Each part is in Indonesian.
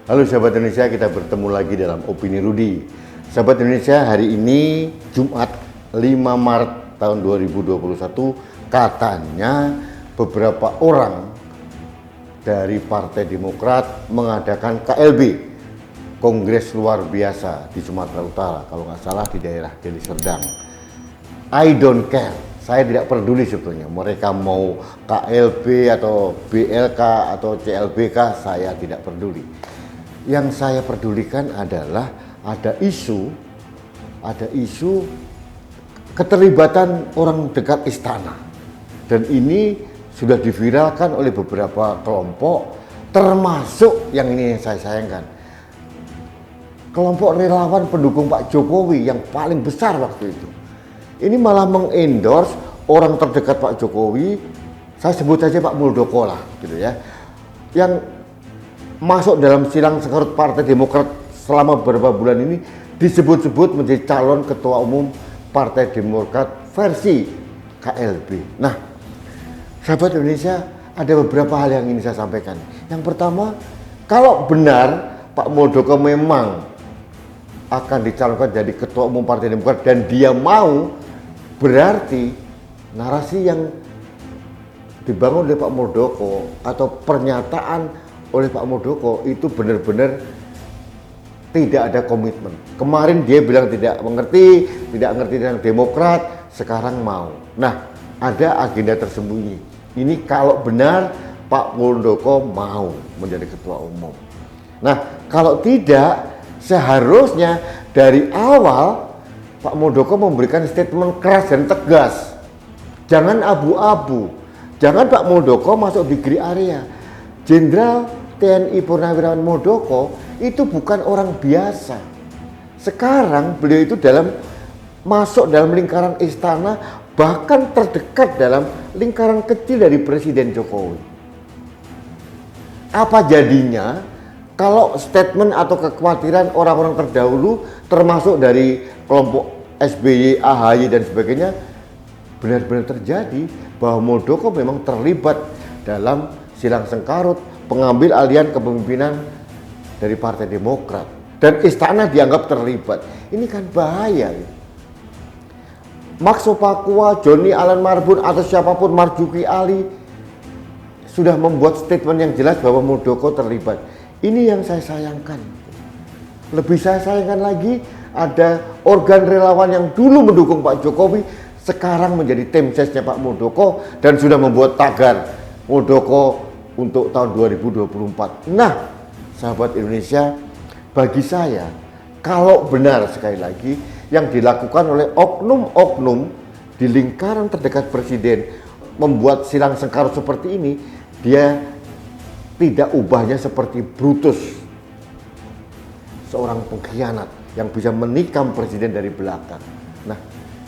Halo sahabat Indonesia, kita bertemu lagi dalam Opini Rudi. Sahabat Indonesia, hari ini Jumat 5 Maret tahun 2021, katanya beberapa orang dari Partai Demokrat mengadakan KLB, Kongres Luar Biasa di Sumatera Utara, kalau nggak salah di daerah Deli Serdang. I don't care, saya tidak peduli sebetulnya mereka mau KLB atau BLK atau CLBK, saya tidak peduli. Yang saya pedulikan adalah ada isu keterlibatan orang dekat istana, dan ini sudah diviralkan oleh beberapa kelompok, termasuk yang ini yang saya sayangkan, kelompok relawan pendukung Pak Jokowi yang paling besar waktu itu. Ini malah mengendorse orang terdekat Pak Jokowi, saya sebut saja Pak Muldoko lah gitu ya, yang masuk dalam silang sengkarut Partai Demokrat selama beberapa bulan ini, disebut-sebut menjadi calon ketua umum Partai Demokrat versi KLB. Nah, sahabat Indonesia, ada beberapa hal yang ingin saya sampaikan. Yang pertama, kalau benar Pak Muldoko memang akan dicalonkan jadi ketua umum Partai Demokrat dan dia mau, berarti narasi yang dibangun oleh Pak Muldoko atau pernyataan oleh Pak Muldoko itu benar-benar tidak ada komitmen. Kemarin dia bilang tidak mengerti tentang Demokrat, sekarang mau. Nah, ada agenda tersembunyi. Ini kalau benar Pak Muldoko mau menjadi ketua umum. Nah, kalau tidak, seharusnya dari awal Pak Muldoko memberikan statement keras dan tegas. Jangan abu-abu. Jangan Pak Muldoko masuk di gray area. Jenderal TNI Purnawirawan Muldoko itu bukan orang biasa. Sekarang beliau itu masuk dalam lingkaran istana, bahkan terdekat dalam lingkaran kecil dari Presiden Jokowi. Apa jadinya kalau statement atau kekhawatiran orang-orang terdahulu, termasuk dari kelompok SBY, AHY dan sebagainya, benar-benar terjadi bahwa Muldoko memang terlibat dalam silang sengkarut pengambil alihan kepemimpinan dari Partai Demokrat dan istana dianggap terlibat. Ini kan bahaya. Maxo Pakua, Joni Allen Marbun atau siapapun, Marzuki Ali, sudah membuat statement yang jelas bahwa Muldoko terlibat. Ini yang saya sayangkan. Lebih saya sayangkan lagi, ada organ relawan yang dulu mendukung Pak Jokowi sekarang menjadi tim sesnya Pak Muldoko dan sudah membuat tagar Muldoko untuk tahun 2024. Nah, sahabat Indonesia, bagi saya, kalau benar sekali lagi yang dilakukan oleh oknum-oknum di lingkaran terdekat Presiden membuat silang sengkarut seperti ini, dia tidak ubahnya seperti Brutus, seorang pengkhianat yang bisa menikam Presiden dari belakang. Nah,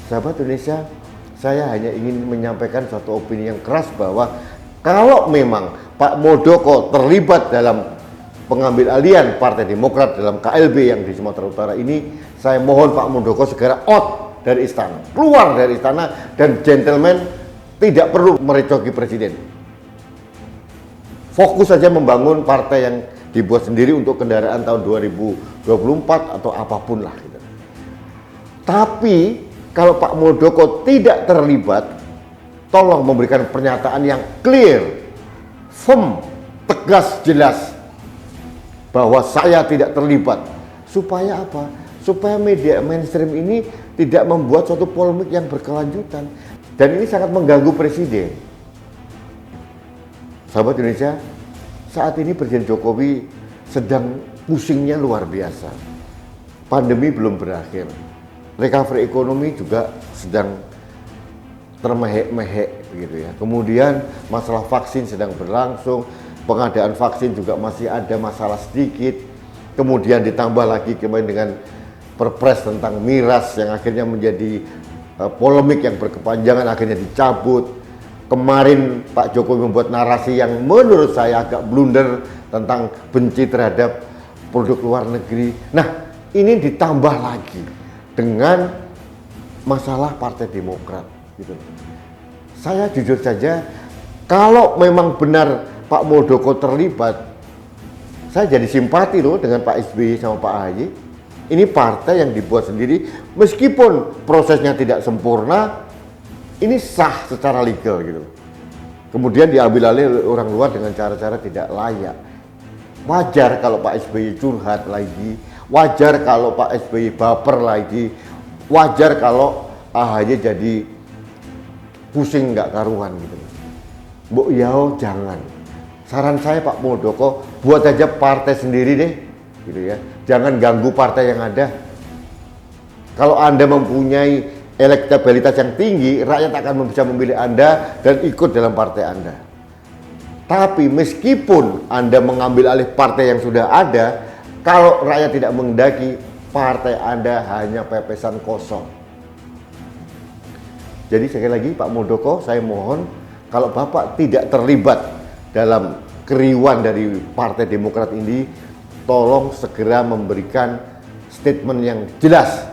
sahabat Indonesia, saya hanya ingin menyampaikan suatu opini yang keras bahwa kalau memang Pak Muldoko terlibat dalam pengambil alihan Partai Demokrat dalam KLB yang di Sumatera Utara ini, saya mohon Pak Muldoko segera out dari istana, keluar dari istana, dan gentleman tidak perlu merecoki Presiden. Fokus saja membangun partai yang dibuat sendiri untuk kendaraan tahun 2024 atau apapun lah gitu. Tapi kalau Pak Muldoko tidak terlibat, tolong memberikan pernyataan yang clear, firm, tegas, jelas bahwa saya tidak terlibat. Supaya apa? Supaya media mainstream ini tidak membuat suatu polemik yang berkelanjutan. Dan ini sangat mengganggu Presiden. Sahabat Indonesia, saat ini Presiden Jokowi sedang pusingnya luar biasa. Pandemi belum berakhir. Recovery ekonomi juga sedang termehek-mehek gitu ya. Kemudian masalah vaksin sedang berlangsung, pengadaan vaksin juga masih ada masalah sedikit. Kemudian ditambah lagi kemarin dengan perpres tentang miras yang akhirnya menjadi polemik yang berkepanjangan, akhirnya dicabut. Kemarin Pak Jokowi membuat narasi yang menurut saya agak blunder tentang benci terhadap produk luar negeri. Nah, ini ditambah lagi dengan masalah Partai Demokrat gitu. Saya jujur saja, kalau memang benar Pak Muldoko terlibat, Saya jadi simpati loh dengan Pak SBY sama Pak AHY. Ini partai yang dibuat sendiri, meskipun prosesnya tidak sempurna, ini sah secara legal gitu. Kemudian diambil alih oleh orang luar dengan cara-cara tidak layak. Wajar kalau Pak SBY curhat lagi, wajar kalau Pak SBY baper lagi, wajar kalau AHY jadi pusing nggak karuan gitu. Mbok Yao jangan. Saran saya Pak Muldoko, buat aja partai sendiri deh, gitu ya. Jangan ganggu partai yang ada. Kalau Anda mempunyai elektabilitas yang tinggi, rakyat akan bisa memilih Anda dan ikut dalam partai Anda. Tapi meskipun Anda mengambil alih partai yang sudah ada, kalau rakyat tidak menghendaki, partai Anda hanya pepesan kosong. Jadi sekali lagi Pak Muldoko, saya mohon kalau Bapak tidak terlibat dalam keriuhan dari Partai Demokrat ini, tolong segera memberikan statement yang jelas.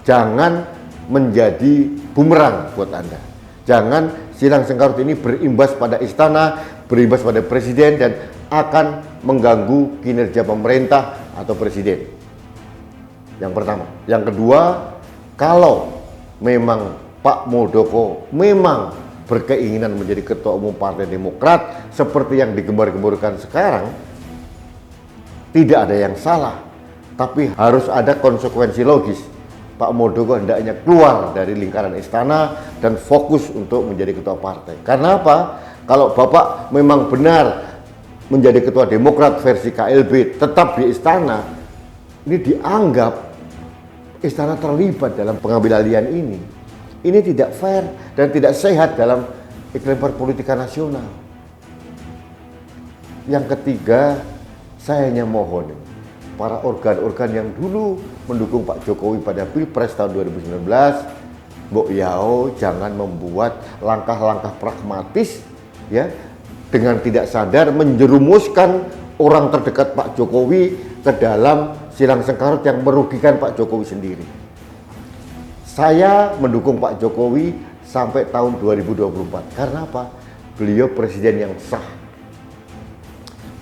Jangan menjadi bumerang buat Anda. Jangan silang sengkarut ini berimbas pada istana, berimbas pada presiden, dan akan mengganggu kinerja pemerintah atau presiden. Yang pertama. Yang kedua, kalau memang Pak Muldoko memang berkeinginan menjadi ketua umum Partai Demokrat seperti yang digembar-gemborkan sekarang, tidak ada yang salah, tapi harus ada konsekuensi logis. Pak Muldoko hendaknya keluar dari lingkaran istana dan fokus untuk menjadi ketua partai. Karena apa? Kalau Bapak memang benar menjadi ketua Demokrat versi KLB tetap di istana, ini dianggap istana terlibat dalam pengambil alihan ini. Ini tidak fair dan tidak sehat dalam iklim perpolitikan nasional. Yang ketiga, saya hanya mohon para organ-organ yang dulu mendukung Pak Jokowi pada Pilpres tahun 2019, Mbok Yao jangan membuat langkah-langkah pragmatis ya dengan tidak sadar menjerumuskan orang terdekat Pak Jokowi ke dalam silang sengkarut yang merugikan Pak Jokowi sendiri. Saya mendukung Pak Jokowi sampai tahun 2024. Karena apa? Beliau presiden yang sah.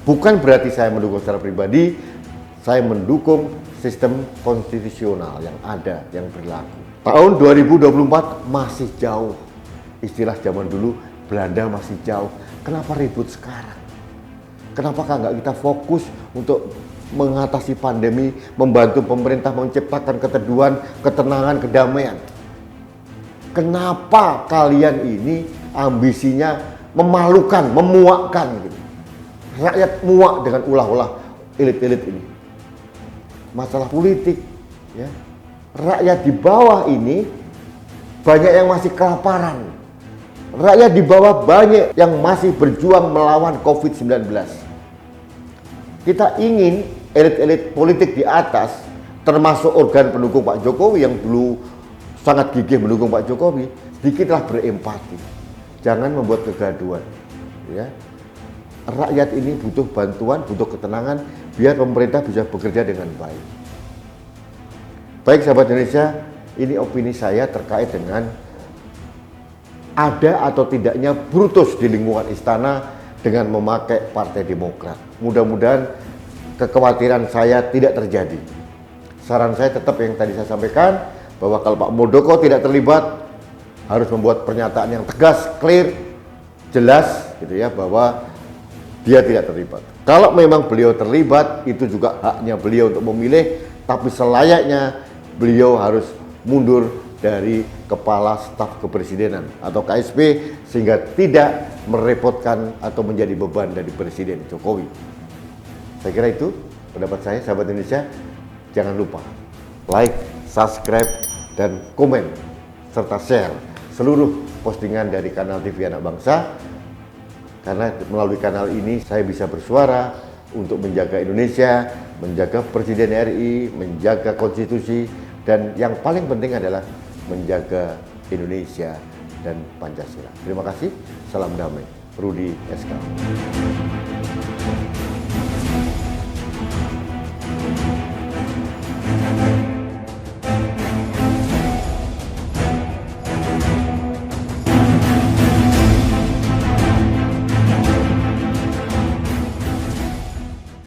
Bukan berarti saya mendukung secara pribadi, saya mendukung sistem konstitusional yang ada, yang berlaku. Tahun 2024 masih jauh. Istilah zaman dulu, Belanda masih jauh. Kenapa ribut sekarang? Kenapa nggak kita fokus untuk mengatasi pandemi, membantu pemerintah menciptakan keteduhan, ketenangan, kedamaian? Kenapa kalian ini ambisinya memalukan, memuakkan gitu? Rakyat muak dengan ulah-ulah elit-elit ini. Masalah politik, ya. Rakyat di bawah ini banyak yang masih kelaparan. Rakyat di bawah banyak yang masih berjuang melawan COVID-19. Kita ingin elit-elit politik di atas, termasuk organ pendukung Pak Jokowi yang dulu sangat gigih mendukung Pak Jokowi, sedikitlah berempati. Jangan membuat kegaduhan. Ya. Rakyat ini butuh bantuan, butuh ketenangan, biar pemerintah bisa bekerja dengan baik. Baik sahabat Indonesia, ini opini saya terkait dengan ada atau tidaknya Brutus di lingkungan istana dengan memakai Partai Demokrat. Mudah-mudahan kekhawatiran saya tidak terjadi. Saran saya tetap yang tadi saya sampaikan, bahwa kalau Pak Muldoko tidak terlibat, harus membuat pernyataan yang tegas, clear, jelas gitu ya, bahwa dia tidak terlibat. Kalau memang beliau terlibat, itu juga haknya beliau untuk memilih, tapi selayaknya beliau harus mundur dari Kepala Staf Kepresidenan atau KSP sehingga tidak merepotkan atau menjadi beban dari Presiden Jokowi. Saya kira itu pendapat saya, sahabat Indonesia. Jangan lupa like, subscribe, dan komen serta share seluruh postingan dari kanal TV Anak Bangsa, karena melalui kanal ini saya bisa bersuara untuk menjaga Indonesia, menjaga Presiden RI, menjaga konstitusi, dan yang paling penting adalah menjaga Indonesia dan Pancasila. Terima kasih, salam damai. Rudi SK.